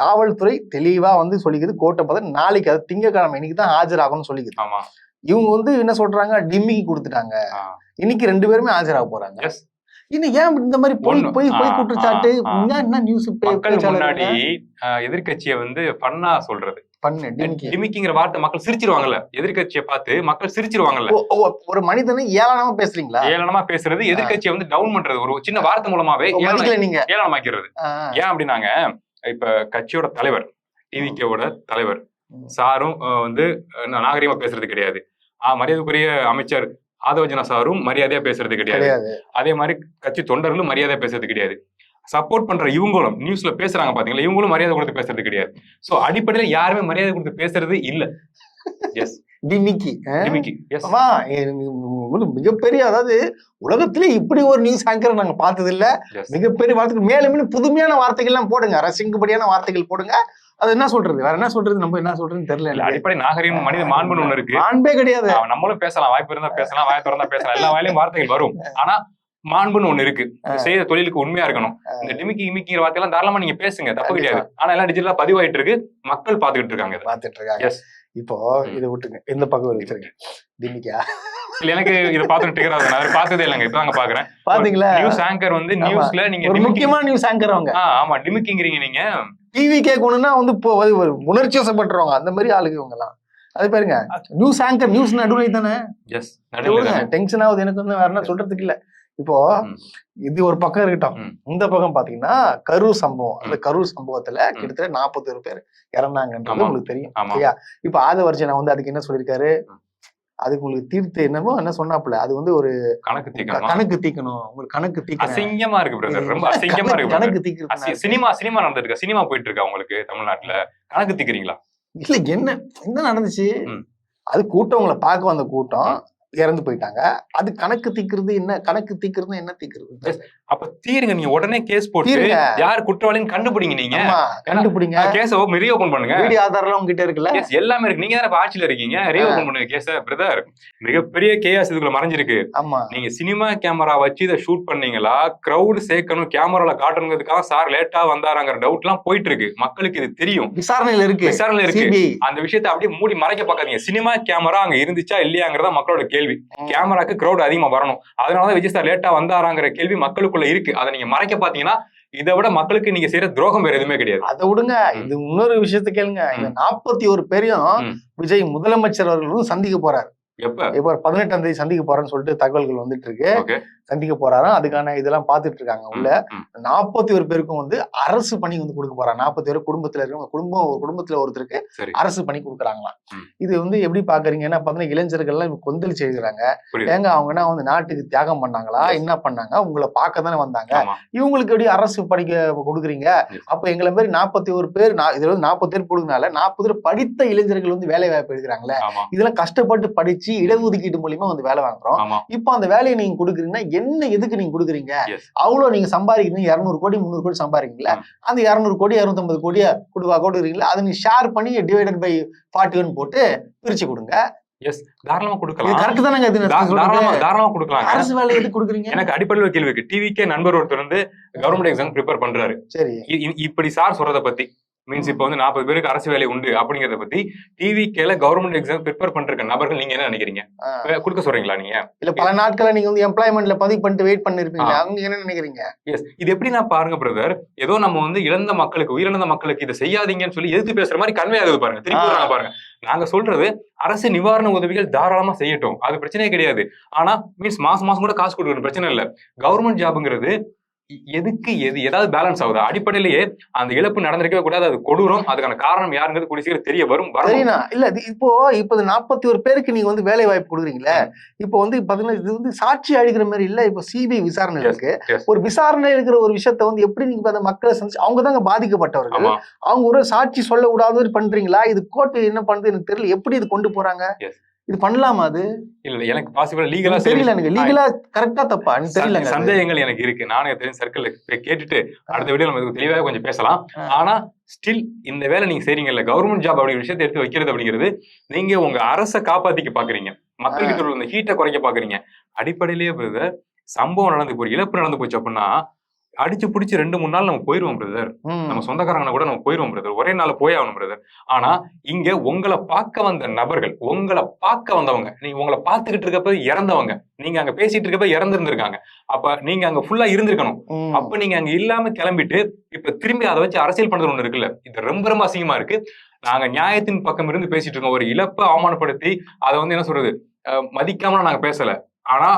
காவல்துறை தெளிவா வந்து சொல்லிக்குது, கோர்ட்டை பார்த்து நாளைக்கு, அது திங்கட்கிழமை இன்னைக்கு தான் ஆஜராகணும்னு சொல்லிக்குது. ஆமா இவங்க வந்து என்ன சொல்றாங்க, டிம்மிக்கு கொடுத்துட்டாங்க, இன்னைக்கு 2 பேருமே ஆஜராக போறாங்க. எஸ் இன்னும் ஏன் இந்த மாதிரி போய் குற்றச்சாட்டு, என்ன நியூஸ் மக்கள் முன்னாடி எதிர்கட்சியை வந்து பண்ணா சொல்றது பண்ணு டிமிக்கி டிமிக்கிங்கிற வார்த்தை மக்கள் சிரிச்சிருவாங்கல்ல, எதிர்கட்சியை பார்த்து மக்கள் சிரிச்சிருவாங்கல்ல. ஒரு மனிதனை ஏளனமா பேசுறீங்களா? ஏளனமா பேசுறது, எதிர்கட்சியை வந்து டவுன் பண்றது, ஒரு சின்ன வார்த்தை மூலமாவே நீங்க ஏளனமாக்கிறது. ஏன் அப்படின்னாங்க, இப்ப கட்சியோட தலைவர், டிவிகேவோட தலைவர் சாரும் வந்து நாகரிகமா பேசுறது கிடையாது. மரியாதைக்குரிய அமைச்சர் ஆதவஜனா சாரும் மரியாதையா பேசுறது கிடையாது. அதே மாதிரி கட்சி தொண்டர்களும் மரியாதையா பேசுறது கிடையாது. சப்போர்ட் பண்ற இவங்களும் நியூஸ்ல பேசுறாங்க பாத்தீங்களா, இவங்களும் மரியாதை கொடுத்து பேசுறது கிடையாது. சோ அடிப்படையில யாருமே மரியாதை கொடுத்து பேசுறது இல்ல. எஸ் டிமிக்கி டிமிக்கி எஸ் மிகப்பெரிய, அதாவது உலகத்திலே இப்படி ஒரு நியூஸ் ஆங்கர் நாங்க பார்த்தது இல்ல. மிகப்பெரிய வார்த்தைகள், மேலும் புதுமையான வார்த்தைகள் எல்லாம் போடுங்க, ரசிக்கும்படியான வார்த்தைகள் போடுங்க. அது என்ன சொல்றது, வேற என்ன சொல்றது, நம்ம என்ன சொல்றதுன்னு தெரியல. அடிப்படை நாகரிகம் மனித மாண்புன்னு ஒண்ணு இருக்கு. மாண்பே கிடையாது. நம்மளும் பேசலாம், வாய்ப்பு இருந்தா பேசலாம், வாய் திறந்தா பேசலாம், எல்லா வாயிலையும் வார்த்தைகள் வரும். ஆனா மாண்புன்னு ஒண்ணு இருக்கு, செய்த தொழிலுக்கு உண்மையா இருக்கணும். இந்த டிமிக்கி இமிக்கிங்கிற வார்த்தையெல்லாம் தாராளமா நீங்க பேசுங்க, தப்பு கிடையாது. ஆனா எல்லாம் டிஜிட்டலா பதிவாயிட்டு இருக்கு, மக்கள் பாத்துக்கிட்டு இருக்காங்க, பாத்துட்டு இருக்காங்க. இப்போ இதை விட்டுங்க, இந்த பக்கம் வச்சிருக்கேன் டிமிக்கா. இல்ல எனக்கு இதை பார்த்துட்டு இருக்கிறாங்க, நான் பார்த்ததே இல்லைங்க, இப்பதாங்க பாக்குறேன். பாத்தீங்களா, நியூஸ் ஆங்கர் வந்து நியூஸ்ல நீங்க ஒரு முக்கியமான நியூஸ் ஆங்கர் அவங்க. ஆமா டிமிக்கிங்கிறீங்க நீங்க. டிவி கேட்கணும்னா வந்து உணர்ச்சி வசப்படுறவங்க, அந்த மாதிரி ஆளுங்க இவங்க எல்லாம். அது பாருங்க, நியூஸ் ஆங்கர், நியூஸ் நடுவில் தானே. எஸ் நடுவுல டென்ஷன் ஆகுது எனக்கு வந்து, வேற என்ன சொல்றதுக்கு இல்ல. இப்போ இது ஒரு பக்கம் இருக்கட்டும், இந்த பக்கம் பாத்தீங்கன்னா கரூர் சம்பவம். அந்த கரூர் சம்பவத்துல கிட்டத்தட்ட 41 பேர் இறந்தாங்கன்றது உங்களுக்கு தெரியும் இல்லையா? இப்ப ஆதவர்ஜனா வந்து அதுக்கு என்ன சொல்லியிருக்காரு, அதுக்கு உங்களுக்கு தீர்த்து என்னமோ என்ன சொன்னாப்புல, அது வந்து ஒரு கணக்கு தீக்கணும், உங்களுக்கு கணக்கு தீக்கணும். அசிங்கமா இருக்கு பிரதர், ரொம்ப அசிங்கமா இருக்கு. கணக்கு தீக்கிறது சினிமா நடந்திருக்கு, சினிமா போயிட்டு இருக்கா உங்களுக்கு தமிழ்நாட்டுல, கணக்கு தீக்கிறீங்களா? இல்ல என்ன நடந்துச்சு, அது கூட்டம், உங்களை பார்க்க வந்த கூட்டம் இறந்து போயிட்டாங்க. அது கணக்கு தீக்கிறது என்ன, கணக்கு தீக்கிறது என்ன தீக்கிறது? அப்ப தீருங்க, நீங்க உடனே கேஸ் போட்டு யார் குற்றவாளின்னு கண்டுபிடிங்க, நீங்க கண்டுபிடிங்க, கேஸ் ரீஓபன் பண்ணுங்க. வீடியோ ஆதாரம் உங்ககிட்ட இருக்குல்ல, எல்லாமே இருக்கு, நீங்க தானே ஆட்சியில இருக்கீங்க, ரீஓபன் பண்ணுங்க கேஸ பிரதர். மிகப்பெரிய கேஸ் இதுக்குள்ள மறைஞ்சிருக்கு. ஆமா, நீங்க சினிமா கேமரா வச்சு இதை ஷூட் பண்ணீங்களா, கிரௌட் சேர்க்கணும், கேமரால காட்டணுங்கிறதுக்காக சார் லேட்டா வந்தாராங்கிற டவுட் எல்லாம் போயிட்டு இருக்கு. மக்களுக்கு இது தெரியும், விசாரணையில இருக்கு. அந்த விஷயத்தை அப்படியே மூடி மறைக்க பாக்காதீங்க. சினிமா கேமரா அங்க இருந்துச்சா இல்லையாங்கிறதா மக்களோட கேள்வி. கேமராக்கு கிரௌட் அதிகமா வரணும், அதனாலதான் விஜய் சார் லேட்டா வந்தாராங்கிற கேள்வி மக்களுக்குள்ள இருக்கு. அதை நீங்க மறைக்க பாத்தீங்கன்னா இதை விட மக்களுக்கு நீங்க செய்யற துரோகம் வேற எதுவுமே கிடையாது. அதை விடுங்க, இது இன்னொரு விஷயத்த கேளுங்க. இந்த 41 பேரையும் விஜய் முதலமைச்சர் அவர்களும் சந்திக்க போறாரு. எப்ப? இப்ப 18ஆம் தேதி சந்திக்க போறேன்னு சொல்லிட்டு தகவல்கள் வந்துட்டு இருக்கு. சந்திக்க போறாராம். அதுக்கான இதெல்லாம் பாத்துட்டு இருக்காங்க. உள்ள 41 பேருக்கும் வந்து அரசு பணி வந்து கொடுக்க போறாங்க. 41 குடும்பத்துல இருக்கவங்க குடும்பத்துல ஒருத்தருக்கு அரசு பணி கொடுக்குறாங்களாம். இது வந்து எப்படி பாக்குறீங்க? ஏன்னா பாத்தீங்கன்னா இளைஞர்கள்லாம் இப்ப கொந்தளிச்சு எழுதுறாங்க. ஏங்க அவங்கன்னா வந்து நாட்டுக்கு தியாகம் பண்ணாங்களா, என்ன பண்ணாங்க? உங்களை பார்க்க தானே வந்தாங்க, இவங்களுக்கு எப்படி அரசு படிக்க கொடுக்குறீங்க? அப்ப எங்களை மாதிரி 41 பேர், இதுல வந்து 40 பேர் கொடுக்கனால 40 பேர் படித்த இளைஞர்கள் வந்து வேலை வாய்ப்பு எடுக்கிறாங்களே. இதெல்லாம் கஷ்டப்பட்டு படிச்சு இடஒதுக்கீடு மூலியமா வந்து வேலை வாங்குறோம். இப்ப அந்த வேலையை நீங்க கொடுக்குறீங்கன்னா என்ன, எதுக்கு நீங்க கொடுக்குறீங்க? அவ்வளவு நீங்க சம்பாதிக்கிறீங்க, 200 கோடி 300 கோடி சம்பாதிக்கிறீங்களா? அந்த 200 கோடி 250 கோடியா கொடுக்குறீங்களா? அதை நீங்க ஷேர் பண்ணி டிவைடட் பை 41 போட்டு பிரிச்சு கொடுங்க. தாராளமா கொடுக்கலாம். கரெக்ட் தானங்க? தாராளமா கொடுக்கலாம். அரசு வேலை எதுக்கு கொடுக்குறீங்க? எனக்கு அடிப்படையில் கேள்வி இருக்கு. டிவிக்கே நண்பர் ஒருத்தர் வந்து கவர்மெண்ட் எக்ஸாம் ப்ரிப்பேர் பண்றாரு. சரி, இப்படி சார் சொல்றதை பத்தி மீன்ஸ் இப்ப வந்து 40 பேருக்கு அரசு வேலை உண்டு அப்படிங்கறத பத்தி டிவிக்கேல கவர்மெண்ட் எக்ஸாம் ப்ரிப்பேர் பண்ற நபர்கள் நீங்க என்ன நினைக்கிறீங்க? கொடுக்க சொல்றீங்களா நீங்க? இல்ல பல நாட்கள நீங்க வந்து எம்ப்ளாய்மெண்ட்ல பதிவு பண்ணிட்டு வெயிட் பண்ணிருப்பீங்க, அவங்க என்ன நினைக்கிறீங்க? இது எப்படி நான் பாருங்க பிரதர், ஏதோ நம்ம வந்து இழந்த மக்களுக்கு, உயிரிழந்த மக்களுக்கு இதை செய்யாதீங்கன்னு சொல்லி எதிர்த்து பேசுற மாதிரி கன்வே ஆகுது பாருங்க. திருப்பி பாருங்க, நாங்க சொல்றது அரசு நிவாரண உதவிகள் தாராளமா செய்யட்டும், அது பிரச்சனையே கிடையாது. ஆனா மீன்ஸ் மாசம் கூட காசு கொடுக்கணும், பிரச்சனை இல்ல. கவர்மெண்ட் ஜாப்ங்கிறது எதுக்கு ஏதாவது பேலன்ஸ் ஆகுது. அடிப்படையிலேயே அந்த இழப்பு நடந்திருக்கவே கூடாது, அது கொடூரம். அதுக்கான காரணம் யாருங்கிறது கூடிய சீக்கிரம் தெரிய வரும். இல்ல இப்போ 41 பேருக்கு நீங்க வந்து வேலை வாய்ப்பு கொடுக்குறீங்களே, இப்போ வந்து பாத்தீங்கன்னா இது வந்து சாட்சி அழிக்கிற மாதிரி இல்ல. இப்போ சிபிஐ விசாரணை இருக்கு. ஒரு விசாரணை இருக்கிற ஒரு விஷயத்த வந்து எப்படி நீங்க அந்த மக்களை சந்திச்சு, அவங்க தாங்க பாதிக்கப்பட்டவர்கள், அவங்க ஒரு சாட்சி சொல்ல விடாத பண்றீங்களா? இது கோர்ட்டு என்ன பண்ணுது எனக்கு தெரியல. எப்படி இது கொண்டு போறாங்க? இது பண்ணலாமா? அது இல்ல, எனக்கு பாசிபிள் லீகலா தெரியல. எனக்கு லீகலா கரெக்டா தப்பா தெரியல. சந்தேகங்கள் எனக்கு இருக்கு. நானே தெரிஞ்ச சர்க்கிள் கேட்டுட்டு அடுத்த வீடியோ நம்ம தெளிவாக கொஞ்சம் பேசலாம். ஆனா ஸ்டில் இந்த வேலை நீங்க செய்றீங்கல்ல, கவர்மெண்ட் ஜாப் அப்படி விஷயத்தை எடுத்து வைக்கிறது அப்படிங்கிறது, நீங்க உங்க அரசை காப்பாத்திக்க பாக்குறீங்க, மக்கள்கிட்ட உள்ள இந்த ஹீட்டை குறைக்க பாக்குறீங்க. அடிப்படையிலேயே பிரதர் சம்பவம் நடந்து போய் இழப்பு நடந்து போச்சு அப்படின்னா அடிச்சு பிடிச்சி 2-3 நாள் நம்ம போயிருவோம் பிரதர். நம்ம சொந்தக்காரங்க கூட நம்ம போயிருவோம் பிரதர், ஒரே நாள் போய் ஆகணும் பிரதர். ஆனா இங்க உங்களை பார்க்க வந்த நபர்கள், உங்களை பார்க்க வந்தவங்க, நீங்க உங்களை பார்த்துக்கிட்டு இருக்கப்ப இறந்தவங்க, நீங்க அங்க பேசிட்டு இருக்கப்ப இறந்துருந்துருக்காங்க. அப்ப நீங்க அங்க ஃபுல்லா இருந்திருக்கணும். அப்ப நீங்க அங்க இல்லாம கிளம்பிட்டு இப்ப திரும்பி அதை வச்சு அரசியல் பண்றது ஒண்ணு இருக்குல்ல, இது ரொம்ப ரொம்ப அசிங்கமா இருக்கு. நாங்க நியாயத்தின் பக்கம் இருந்து பேசிட்டு இருக்கோம். ஒரு இழப்பை அவமானப்படுத்தி அதை வந்து என்ன சொல்றது மதிக்காம நாங்க பேசல. ஆனா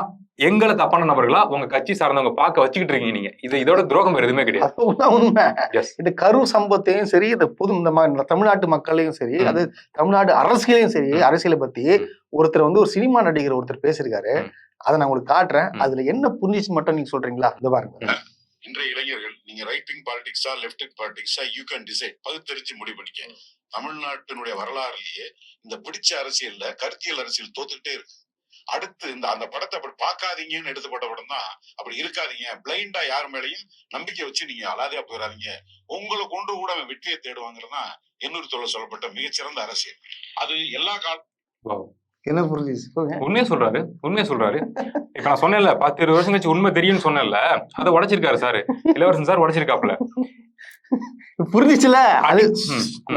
எங்களை தப்பான நபர்களா உங்க கட்சி சார்ந்தவங்க பார்க்க வச்சுக்கிட்டு இருக்கீங்க. நீங்க இதோட துரோகம் வேற எதுவுமே கிடையாது. உண்மை. இந்த கரூர் சம்பவத்தையும் சரி, இந்த இந்த தமிழ்நாட்டு மக்களையும் சரி, அது தமிழ்நாடு அரசியலையும் சரி, அரசியலை பத்தி ஒருத்தர் வந்து ஒரு சினிமா நடிகர் ஒருத்தர் பேசியிருக்காரு. அதை நான் உங்களுக்கு காட்டுறேன். அதுல என்ன புரிஞ்சிச்சு மட்டும் நீங்க சொல்றீங்களா? இந்த பாருங்க. இன்றைய இளைஞர்கள் நீங்க ரைட் விங் பாலிடிக்ஸா லெஃப்ட் விங் பாலிடிக்ஸா யூ கேன் டிசைட், பகுத்தறிச்சு முடிவு பண்ணிக்க. தமிழ்நாட்டினுடைய வரலாறுலயே இந்த பிடிச்ச அரசியல்ல கருத்தியல் அரசியல் தோத்துக்கிட்டே இருக்கு. அடுத்து அந்த படத்தை அப்படி பார்க்காதீங்கன்னு எடுத்துப்பட்ட படம் தான். அப்படி இருக்காதீங்க, பிளைண்டா யார் மேலையும் நம்பிக்கை வச்சு நீங்க அலாதையா போயிடாதீங்க, உங்களை கொண்டு கூட அவன் வெற்றியை தேடுவாங்கிறதா எண்ணூறு சொல்லப்பட்ட மிகச்சிறந்த அரசியல். அது எல்லா காலம் என்ன புரிஞ்சுச்சு? உண்மையா சொல்றாரு. இப்ப நான் சொன்னேன்ல 10-20 வருஷம் கழிச்சு உண்மை தெரியும்னு சொன்னேன்ல, அதை உடைச்சிருக்காரு சார், இளவரசன் சார் உடைச்சிருக்காப்ல. புரிஞ்சிச்சுல? அது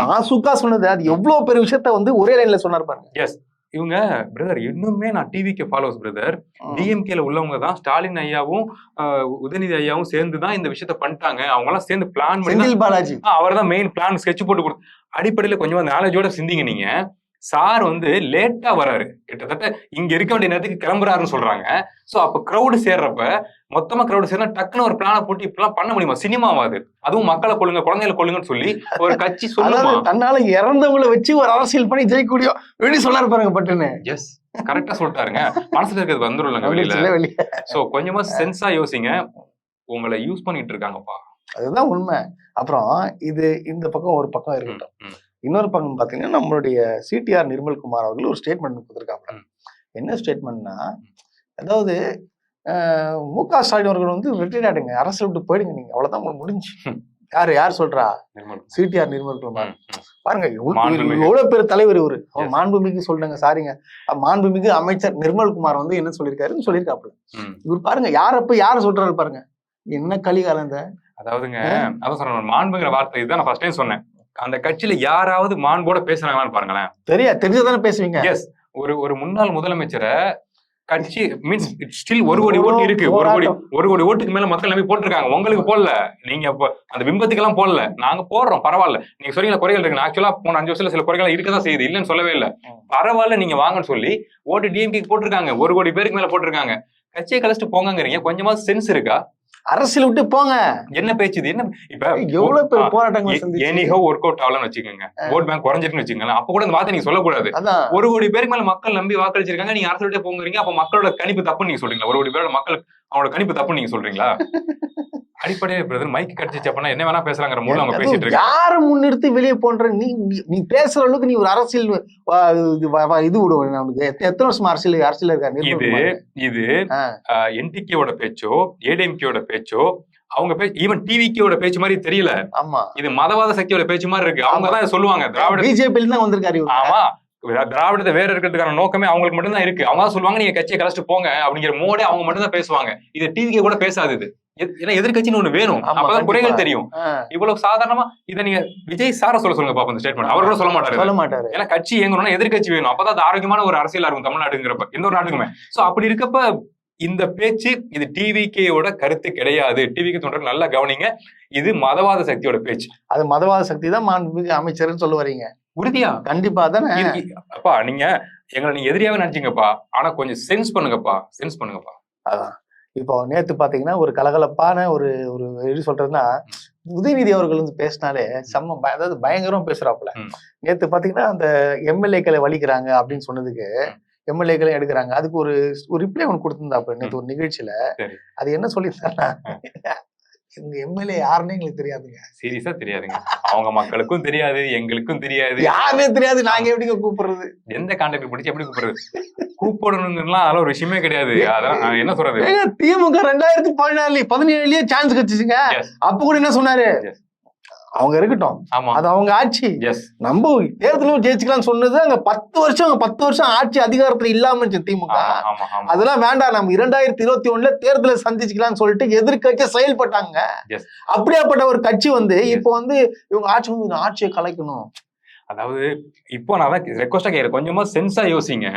நான் சுக்கா சொன்னது. அது எவ்வளவு பெரிய விஷயத்த வந்து ஒரே லைன்ல சொன்னார் பாருங்க. எஸ், இவங்க பிரதர் இன்னுமே நான் டிவிக்கு ஃபாலோவர்ஸ் பிரதர். டிஎம்கேல உள்ளவங்க தான், ஸ்டாலின் ஐயாவும் உதயநிதி ஐயாவும் சேர்ந்து தான் இந்த விஷயத்த பண்ணிட்டாங்க. அவங்க எல்லாம் சேர்ந்து பிளான் பண்ணி, பாலாஜி அவர் தான் மெயின் பிளான் ஸ்கெட்ச் போட்டு கொடுத்து. அடிப்படையில கொஞ்சம் நாலேஜோட சிந்திங்க நீங்க. சார் வந்து லேட்டா வராரு, கிட்டத்தட்ட இங்க இருக்க வேண்டிய நேரத்துக்கு கிளம்புறாருன்னு சொல்றாங்க. சோ அப்ப கிரௌடு சேர்றப்ப மொத்தமா கிரௌடு சேர்ந்தா டக்குன்னு ஒரு பிளான போட்டு இப்பெல்லாம் பண்ண முடியுமா? சினிமாவாது, அதுவும் மக்களை கொள்ளுங்க, குழந்தைகளை கொள்ளுங்கன்னு சொல்லி ஒரு கட்சி சொல்லுமா? தன்னால இறந்தவங்களை வச்சு ஒரு அரசியல் பண்ணி ஜெயிக்கூடிய வெளி சொல்லாரு பாருங்க பட்டுன்னு. எஸ், கரெக்டா சொல்லிட்டாருங்க. மனசுல இருக்கிறது வந்துருங்க வெளியில. சோ கொஞ்சமா சென்ஸா யோசிங்க, உங்களை யூஸ் பண்ணிட்டு இருக்காங்கப்பா. அதுதான் உண்மை. அப்புறம் இது இந்த பக்கம் ஒரு பக்கம் இருக்கட்டும். இன்னொரு பக்கம் பாத்தீங்கன்னா நம்மளுடைய சிடிஆர் நிர்மல்குமார் அவர்கள் ஒரு ஸ்டேட்மெண்ட் கொடுத்திருக்காங்க. என்ன ஸ்டேட்மெண்ட்னா, அதாவது முக ஸ்டாலின் அவர்கள் வந்து ரிட்டையர்ட் ஆயிடுங்க, அரசியல் விட்டு போயிடுங்க, நீங்க அவ்வளவுதான் உங்களுக்கு முடிஞ்சு. யார் சொல்றா? சிடிஆர் நிர்மல்குமார். பாருங்க எவ்வளவு பேர் தலைவர் இவரு. மாண்புமிகு சொல்றாங்க, சாரிங்க, மாண்புமிகு அமைச்சர் நிர்மல்குமார் வந்து என்ன சொல்லியிருக்காருன்னு சொல்லியிருக்காப்புல. இவர் பாருங்க யார சொல்றாரு பாருங்க. என்ன கலிகாலம் இந்த. அதாவதுங்க, அதான் சொன்ன மாண்புங்கிற வார்த்தை இதுதான் நான் ஃபர்ஸ்ட் டைம் சொன்னேன். அந்த கட்சியில யாராவது மாண்போட பேசுறாங்களான்னு பாருங்களேன். தெரியாதானே பேசுவீங்க. எஸ், ஒரு முன்னாள் முதலமைச்சரை கட்சி மீன்ஸ் ஸ்டில் 1 கோடி ஓட்டு இருக்கு. 1 கோடி ஓட்டுக்கு மேல மக்கள் நம்பி போட்டிருக்காங்க. உங்களுக்கு போடல, நீங்க அந்த பிம்பத்துக்கெல்லாம் போடல, நாங்க போடுறோம் பரவாயில்ல. நீங்க சொல்றீங்க குறைகள் இருக்கு, ஆக்சுவலா போன 5 வருஷத்துல சில குறைகள் இருக்கதான் செய்யுது, இல்லன்னு சொல்லவே இல்லை. பரவாயில்ல நீங்க வாங்கன்னு சொல்லி ஓட்டு டிஎம்கே போட்டிருக்காங்க. 1 கோடி பேருக்கு மேல போட்டிருக்காங்க. கட்சியை கழிச்சிட்டு போங்கிறீங்க, கொஞ்சமா சென்ஸ் இருக்கா? அரசியல் விட்டு போங்க. என்ன பேச்சு இது? என்ன இப்ப எவ்வளவு பேர் போராட்டங்கள் எனிஹோ ஒர்க் அவுட் ஆகலன்னு வச்சுக்கோங்க, ஓட் பேங்க் குறைஞ்சிருக்குன்னு வச்சுக்கோங்க, அப்ப கூட இந்த வார்த்தை நீங்க சொல்லக்கூடாது. 1 கோடி பேருக்கு மேல மக்கள் நம்பி வாக்களிச்சிருக்காங்க, நீங்க அரசியல் விட்டு போங்கிறீங்க. அப்ப மக்களோட கணிப்பு தப்புன்னு நீங்க சொல்றீங்களா? 1 கோடி பேரோட மக்கள் அவங்களோட கணிப்பு தப்புன்னு நீங்க சொல்றீங்களா? அடிப்படையே மைக்கு கிடைச்சிச்சு அப்படின்னா என்ன வேணா பேசுறாங்கிற மூலம் அவங்க பேசிட்டு இருக்காங்க. யாரை முன்னிறுத்தி வெளியே போன்ற நீ பேசுற அளவுக்கு நீ ஒரு அரசியல் இது விடுவோம். நமக்கு எத்தனை வருஷமா அரசியல் இருக்காரு. இது என்டிகேவோட பேச்சோ ஏடிஎம்கேவோட பேச்சோ அவங்க பேச்சு ஈவன் டிவிகேவோட பேச்சு மாதிரி தெரியல. ஆமா, இது மதவாத சக்தியோட பேச்சு மாதிரி இருக்கு. அவங்க தான் சொல்லுவாங்க திராவிட பிஜேபி தான் வந்திருக்காரு. ஆமா, திராவிடத்தை வேற இருக்கிறதுக்கான நோக்கமே அவங்களுக்கு மட்டும் தான் இருக்கு. அவங்க தான் சொல்லுவாங்க நீங்க கட்சியை கலைச்சிட்டு போங்க அப்படிங்கிற மோடே அவங்க மட்டும் தான் பேசுவாங்க. இது டிவிகே கூட பேசாது. இது ஏன்னா எதிர்கட்சின்னு ஒண்ணு வேணும், அப்பதான் குறைகள் தெரியும். இவ்வளவு சாதாரணமா இதை நீங்க விஜய் சார சொல்லுங்க பாப்போம். இந்த ஸ்டேட்மெண்ட் அவர் கூட சொல்ல மாட்டாரு. ஏன்னா கட்சி இயங்கணும்னா எதிர்கட்சி வேணும், அப்பதான் அது ஆரோக்கியமான ஒரு அரசியலா இருக்கும் தமிழ்நாடுங்கிறப்ப, எந்த ஒரு நாட்டுக்குமே. சோ அப்படி இருக்கப்ப இந்த பேச்சு இது டிவிகேயோட கருத்து கிடையாது. டிவிகே தொண்டர்கள் நல்லா கவனிங்க, இது மதவாத சக்தியோட பேச்சு. அது மதவாத சக்தி தான் மாண்புமிகு அமைச்சர்னு சொல்ல வரீங்க. உறுதியா? கண்டிப்பா தானே. அப்பா நீங்க எங்களை நீங்க எதிரியாவே நினைச்சீங்கப்பா, ஆனா கொஞ்சம் சென்ஸ் பண்ணுங்கப்பா. அதான் இப்போ நேத்து பாத்தீங்கன்னா ஒரு கலகலப்பான ஒரு எப்படி சொல்றதுன்னா, உதயநிதி அவர்கள் வந்து பேசினாலே செம்ம அதாவது பயங்கரமா பேசுறாப்புல. நேத்து பாத்தீங்கன்னா அந்த எம்எல்ஏக்களை வலிக்கிறாங்க அப்படின்னு சொன்னதுக்கு எம்எல்ஏக்களை எடுக்கிறாங்க, அதுக்கு ஒரு ரிப்ளை ஒன்று கொடுத்திருந்தாப்புல நேற்று ஒரு நிகழ்ச்சியில. அது என்ன சொல்லியிருந்தாருன்னா, எங்க எம்எல்ஏ யாருன்னு எங்களுக்கு தெரியாதுங்க. சீரியஸா தெரியாதுங்க. அவங்க மக்களுக்கும் தெரியாது, எங்களுக்கும் தெரியாது, யாருமே தெரியாது. நாங்க எப்படிங்க கூப்பிடுறது? எந்த கான்டாக்ட் பிடிச்சி எப்படி கூப்பிடுறது? கூப்பிடணும்லாம் அதெல்லாம் ஒரு விஷயமே கிடையாது. அதான் என்ன சொல்றது, திமுக 2017 சான்ஸ் கிடைச்சிச்சுங்க. அப்ப கூட என்ன சொன்னாரு, அவங்க இருக்கட்டும், அது அவங்க ஆட்சி, நம்ம தேர்தலும் ஜெயிச்சுக்கலாம்னு சொன்னது. அங்க 10 வருஷம் ஆட்சி அதிகாரத்துல இல்லாம இருந்துச்சு திமுக. அதெல்லாம் வேண்டாம், நம்ம 2021 தேர்தலை சந்திச்சுக்கலாம்னு சொல்லிட்டு எதிர்கட்சி செயல்பட்டாங்க. அப்படியாப்பட்ட ஒரு கட்சி வந்து இப்போ வந்து இவங்க ஆட்சியை கலைக்கணும். அதாவது இப்போ நான் ரெக்வஸ்டா கேட்கிறேன், கொஞ்சமா சென்ஸா யோசிங்க.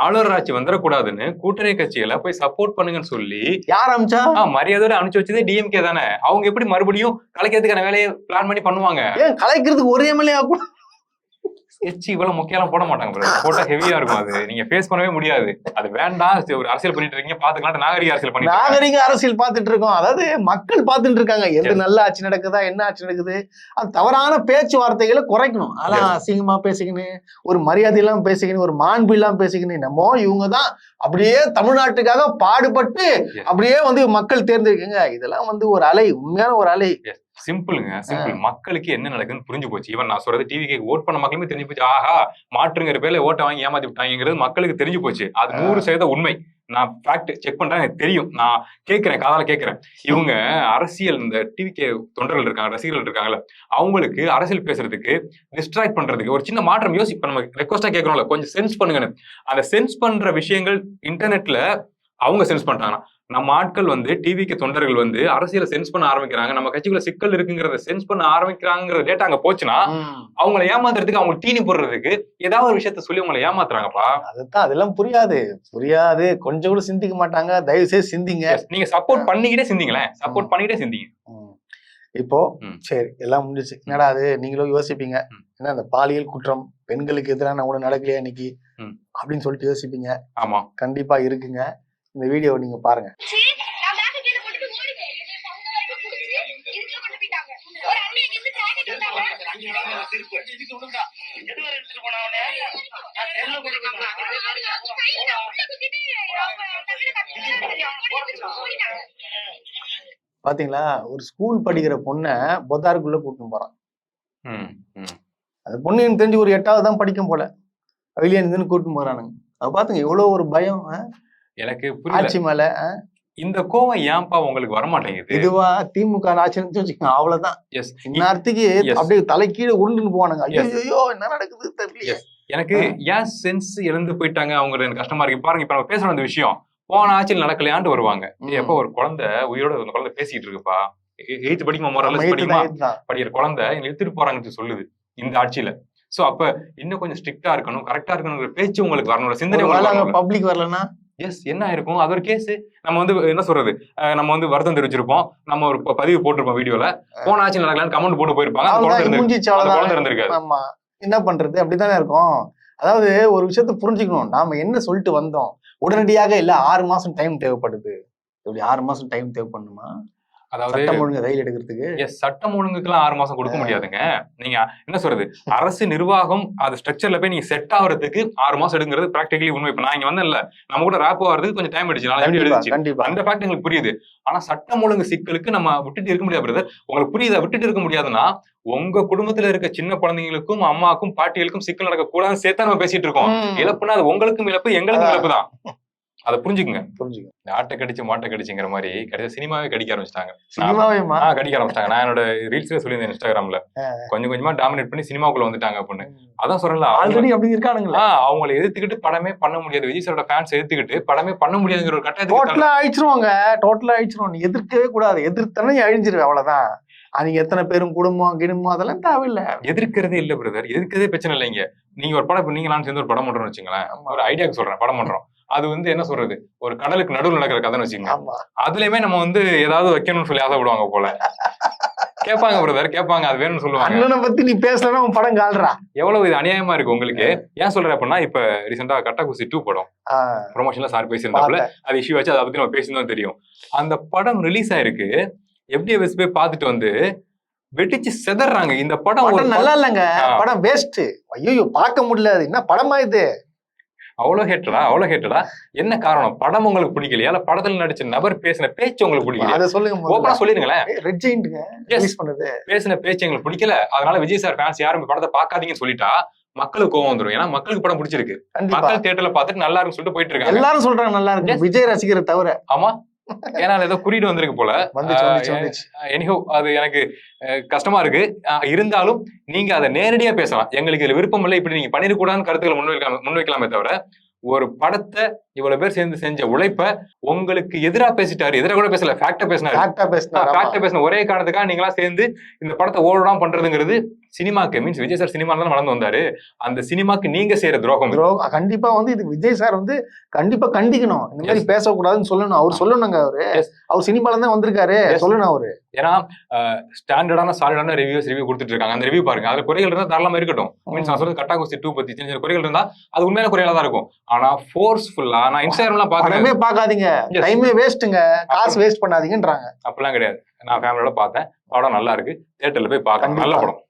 ஆளுநர் ஆட்சி வந்துடக்கூடாதுன்னு கூட்டணி கட்சிகளை போய் சப்போர்ட் பண்ணுங்கன்னு சொல்லி யார் அனுப்பிச்சா? மரியாதையோட அனுப்பிச்சு வச்சதே டிஎம்கே தானே. அவங்க எப்படி மறுபடியும் கலைக்கிறதுக்கான வேலையை பிளான் பண்ணி பண்ணுவாங்க? ஏன் கலைக்கிறதுக்கு ஒரு எம்எல்ஏ கூட எச்சி இவ்வளவு முக்கியம் போட மாட்டாங்க. போட்டா ஹெவியா இருக்கும், அது நீங்க ஃபேஸ் பண்ணவே முடியாது. அது வேண்டாம், ஒரு அரசியல் பண்ணிட்டு இருக்கீங்க பாத்துக்கலாம். நாகரிக அரசியல் பார்த்துட்டு இருக்கோம். அதாவது மக்கள் பார்த்துட்டு இருக்காங்க, எது நல்ல ஆட்சி நடக்குதா, என்ன ஆட்சி நடக்குது. அது தவறான பேச்சுவார்த்தைகளை குறைக்கணும். அதெல்லாம் அசிங்கமா பேசிக்கணும், ஒரு மரியாதை எல்லாம் பேசிக்கணும், ஒரு மாண்பு எல்லாம் பேசிக்கணும். என்னமோ இவங்கதான் அப்படியே தமிழ்நாட்டுக்காக பாடுபட்டு அப்படியே வந்து மக்கள் தேர்ந்தெடுக்குங்க. இதெல்லாம் வந்து ஒரு அலை, உண்மையான ஒரு அலை. சிம்பிளுங்க, சிம்பிள். மக்களுக்கு என்ன நடக்குதுன்னு புரிஞ்சு போச்சு. ஈவன் நான் சொல்றது டிவிக்கு ஓட் பண்ண மக்களுமே தெரிஞ்சு போச்சு. ஆஹா, மாற்றுங்கிற பேர்ல ஓட்டை வாங்கி ஏமாத்தி விட்டாங்கிறது மக்களுக்கு தெரிஞ்சு போச்சு. அது 100% உண்மை. நான் ஃபேக்ட் செக் பண்றேன், எனக்கு தெரியும். நான் கேட்கிறேன், காதால கேட்கிறேன். இவங்க அரசியல், இந்த டிவிக்கு தொண்டர்கள் இருக்காங்க, ரசிகர்கள் இருக்காங்கல்ல, அவங்களுக்கு அரசியல் பேசுறதுக்கு டிஸ்ட்ராக்ட் பண்றதுக்கு ஒரு சின்ன மாற்றம் இப்ப நம்ம ரெக்வஸ்டா கேட்கறோம்ல, கொஞ்சம் சென்ஸ் பண்ணுங்கன்னு. அந்த சென்ஸ் பண்ற விஷயங்கள் இன்டர்நெட்ல அவங்க சென்ஸ் பண்றாங்க. நம்ம ஆட்கள் வந்து டிவிக்கு தொண்டர்கள் வந்து அரசியலை சென்ஸ் பண்ண ஆரம்பிக்கிறாங்க, நம்ம கட்சிக்குள்ள சிக்கல் இருக்குங்கிறத சென்ஸ் பண்ண ஆரம்பிக்கிறாங்கிற டேட்டா அங்க போச்சுன்னா அவங்களை ஏமாத்துறதுக்கு, அவங்க தீனி போடுறதுக்கு ஏதாவது ஒரு விஷயத்த சொல்லி அவங்களை ஏமாத்துறாங்கப்பா. அதுதான், அதெல்லாம் புரியாது, கொஞ்சம் கூட சிந்திக்க மாட்டாங்க. தயவு செய்து சிந்திங்க. நீங்க சப்போர்ட் பண்ணிக்கிட்டே சிந்திங்களேன், சப்போர்ட் பண்ணிக்கிட்டே சிந்திங்க. இப்போ சரி, எல்லாம் முடிஞ்சிச்சு. என்னடா அது நீங்களும் யோசிப்பீங்க, ஏன்னா அந்த பாலியல் குற்றம் பெண்களுக்கு எதிரான ஒண்ணு நடக்கலையா இன்னைக்கு அப்படின்னு சொல்லிட்டு யோசிப்பீங்க. ஆமா, கண்டிப்பா இருக்குங்க. இந்த வீடியோவை நீங்க பாருங்க. பாத்தீங்களா, ஒரு ஸ்கூல் படிக்கிற பொண்ண பொதாருக்குள்ள கூட்டிட்டு போறான். அந்த பொண்ணு எனக்கு தெரிஞ்சு ஒரு 8வது தான் படிக்கும் போல, வெளியே இருந்து கூட்டிட்டு போறானுங்க. அது பாத்துங்க எவ்வளவு ஒரு பயம் எனக்கு ஆட்சி மேல. இந்த கோவம் ஏன்பா உங்களுக்கு வரமாட்டேங்குது? இதுவா திமுக ஆட்சின்னு வச்சுக்கோங்க, அவ்வளவுதான். இந்நேரத்துக்கு அப்படியே தலைக்கீழே உருண்டுன்னு போனாங்க. ஐயோ என்ன நடக்குது தெரியல. எனக்கு ஏன் சென்ஸ் இறந்து போயிட்டாங்க அவங்க, எனக்கு கஷ்டமா இருக்கு. பாருங்க, இப்ப நம்ம பேசுற அந்த விஷயம் போன ஆட்சியில் நடக்கலையாண்டு வருவாங்க. எப்ப ஒரு குழந்தை உயிரோட குழந்தை பேசிட்டு இருக்குப்பா, 8th படிக்குமா படிக்கிற குழந்தை எடுத்துட்டு போறாங்கன்னு சொல்லுது இந்த ஆட்சியில. சோ அப்ப இன்னும் கொஞ்சம் ஸ்ட்ரிக்டா இருக்கணும், கரெக்டா இருக்கணுங்கிற பேச்சு உங்களுக்கு வரணும், சிந்தனை. பப்ளிக் வரலன்னா எஸ் என்ன ஆயிருக்கும், அது ஒரு கேஸ். நம்ம வந்து என்ன சொல்றது, நம்ம வந்து வருத்தம் தெரிவிச்சிருப்போம், நம்ம ஒரு பதிவு போட்டிருப்போம், வீடியோல போன ஆட்சி நடக்கலான்னு கமெண்ட் போட்டு போயிருப்பாங்க, குழந்தை இருந்திருக்காது. ஆமா, என்ன பண்றது, அப்படித்தானே இருக்கும். அதாவது ஒரு விஷயத்த புரிஞ்சுக்கணும், நாம என்ன சொல்லிட்டு வந்தோம். உடனடியாக இல்ல 6 மாசம் டைம் தேவைப்படுது. இப்படி 6 மாசம் டைம் தேவைப்படணுமா? அதாவது சட்டம் ஒழுங்கு கையில் எடுக்கிறதுக்கு சட்டம் ஒழுங்குக்கெல்லாம் 6 மாசம் கொடுக்க முடியாதுங்க. நீங்க என்ன சொல்றது, அரசு நிர்வாகம் அது ஸ்ட்ரக்சர்ல போய் நீங்க செட் ஆகுறதுக்கு 6 மாசம் எடுங்கிறது பிராக்டிகலி உண்மை. இப்ப நான் இங்க வந்தேன்ல, நம்ம கூட ரேப் ஆகிறதுக்கு கொஞ்சம் டைம் எடுச்சு, கண்டிப்பா அந்த ஃபேக்ட் எங்களுக்கு புரியுது. ஆனா சட்டம் ஒழுங்கு சிக்கலுக்கு நம்ம விட்டுட்டு இருக்க முடியாது பிரதர். உங்களுக்கு புரியுதா? விட்டுட்டு இருக்க முடியாதுன்னா உங்க குடும்பத்துல இருக்க சின்ன குழந்தைங்களுக்கும் அம்மாக்கும் பாட்டிகளுக்கும் சிக்கல் நடக்க கூடாதுன்னு சேர்த்தா நம்ம பேசிட்டு இருக்கோம். இழப்புனா அது உங்களுக்கும் இழப்பு, எங்களுக்கும் இழப்பு தான். அதை புரிஞ்சுக்குங்க. ஆட்டை கடிச்சு மாட்டை கடிச்சுங்கிற மாதிரி கடைசி சினிமாவே கடிக்க ஆரம்பிச்சிட்டாங்க. கடிக்க ஆரம்பிச்சிட்டாங்க. நான் என்னோட ரீல்ஸ்ல சொல்லியிருந்தேன் இன்ஸ்டாகிராம்ல, கொஞ்சம் கொஞ்சமா டாமினேட் பண்ணி சினிமாக்குள்ள வந்துட்டாங்க அப்படின்னு. அதான் சொல்றேன், ஆல்ரெடி அப்படி இருக்கானுங்களா? அவங்களை எதிர்த்துக்கிட்டு படமே பண்ண முடியாது, விஜய் சாரோட ஃபேன்ஸ் எதிர்த்துக்கிட்டு படமே பண்ண முடியாதுங்கிற ஒரு கட்டாயத்துக்கு டோட்டலா அழிச்சிருவாங்க. நீ எதிர்க்கவே கூடாது, எதிர்த்தானே அழிஞ்சிருவேன், அவ்வளவுதான். நீங்க எத்தனை பேரும் குடும்பம் கிடும்பம் அதெல்லாம் தேவையில்லை. எதிர்க்கிறதே இல்ல பிரதர், எதிர்க்கிறதே பிரச்சனை இல்லைங்க. நீங்க ஒரு படம், நீங்க நான் சேர்ந்து ஒரு படம் பண்றோம்னு வச்சுங்களேன், ஒரு ஐடியாக்கு சொல்றேன், படம் பண்றோம், அது வந்து என்ன சொல்றது, ஒரு கடலுக்கு நடுவில் நடக்கிற கதைன்னு வச்சுக்கோங்க. அதுலயுமே நம்ம வந்து ஏதாவது வைக்கணும்னு சொல்லி ஆசைப்படுவாங்க போல. கேட்பாங்க பிரதர், கேட்பாங்க, அது வேணும்னு சொல்லுவாங்க. அண்ணனை பத்தி நீ பேசலன்னா உன் படம் கால்றா. எவ்வளவு இது அநியாயமா இருக்கு உங்களுக்கு. ஏன் சொல்றேன் அப்படின்னா, இப்ப ரீசெண்டா கட்டாக்குசி 2 படம் ப்ரொமோஷன்ல சார் பேசியிருந்தாப்புல, அது இஷ்யூ வச்சு அதை பத்தி நம்ம பேசிதான் தெரியும். அந்த படம் ரிலீஸ் ஆயிருக்கு, FDFS போய் பார்த்துட்டு வந்து வெட்டிச்சு செதறாங்க. இந்த படம் நல்லா இல்லங்க, படம் வேஸ்ட். ஐயோ பார்க்க முடியல, என்ன படமா இது? அவ்வளவு ஹேட்டடா. என்ன காரணம்? படம் உங்களுக்கு பிடிக்கலையா, இல்ல படத்துல நடிச்ச நபர் பேசின பேச்சு உங்களுக்கு பிடிக்கல? அதை சொல்லுங்க, ஓப்பனா சொல்லிருங்களேன். பேசின பேச்சு எங்களுக்கு பிடிக்கல, அதனால விஜய் சார் ஃபேன்ஸ் யாரும் படத்தை பார்க்காதீங்கன்னு சொல்லிட்டா மக்களுக்கு கோவம் வந்துடும். ஏன்னா மக்களுக்கு படம் பிடிச்சிருக்கு, மக்கள் தியேட்டர்ல பார்த்துட்டு நல்லா இருக்குன்னு சொல்லிட்டு போயிட்டு இருக்காங்க. எல்லாரும் சொல்றாங்க நல்லா இருக்கு, விஜய் ரசிகரை தவிர. ஆமா, ஏன்னா ஏதோ குறியீடு வந்திருக்கு போல. எனிஹோ அது எனக்கு கஷ்டமா இருக்கு. இருந்தாலும் நீங்க அதை நேரடியா பேசலாம், எங்களுக்கு இதுல விருப்பம் இல்லை, இப்படி நீங்க பண்ணிருக்கூடாதுன்னு கருத்துக்களை முன்வைக்கலாமே தவிர, ஒரு படத்தை இவ்வளவு பேர் சேர்ந்து செஞ்ச உழைப்ப உங்களுக்கு எதிரா பேசிட்டாரு, எதிராக கூட பேசல, ஃபேக்டா பேசின ஒரே காரணத்துக்காக நீங்களா சேர்ந்து இந்த படத்தை ஓடாம பண்றதுங்கிறது சினிமாக்கு, மீன்ஸ் விஜய் சார் சினிமால தான் வளர்ந்து வந்தாரு, அந்த சினிமாக்கு நீங்க செய்யற துரோகம். கண்டிப்பா வந்து இது விஜய் சார் வந்து கண்டிப்பா கண்டிக்கணும், இந்த மாதிரி பேசக்கூடாதுன்னு சொல்லணும். அவர் சொல்லணுங்க, அவர் சினிமால தான் வந்திருக்காரு, சொல்லணும் அவரு. ஏன்னா ஸ்டாண்டர்டான சாலிடான ரிவ்யூ கொடுத்துட்டு இருக்காங்க. அந்த ரிவ்யூ பாருங்க, அதுல குறைகள் இருந்தா தாராளமா இருக்கட்டும். மீன்ஸ் நான் சொல்றது கட்டாக்குசி 2 பத்தி சின்ன சின்ன குறைகள் இருந்தா அது உண்மையான குறைகளா தான் இருக்கும். ஆனா ஃபோர்ஸ்ஃபுல்லா நான் இன்ஸ்டாகிராம்லாம் பாக்குறேன், பாக்காதீங்க, டைமே வேஸ்ட்டுங்க, காசு வேஸ்ட் பண்ணாதீங்கன்றாங்க. அப்படிலாம் கிடையாது. நான் ஃபேமிலியோட பார்த்தேன், படம் நல்லா இருக்கு, தியேட்டர்ல போய் பார்க்கணும், நல்ல படம்.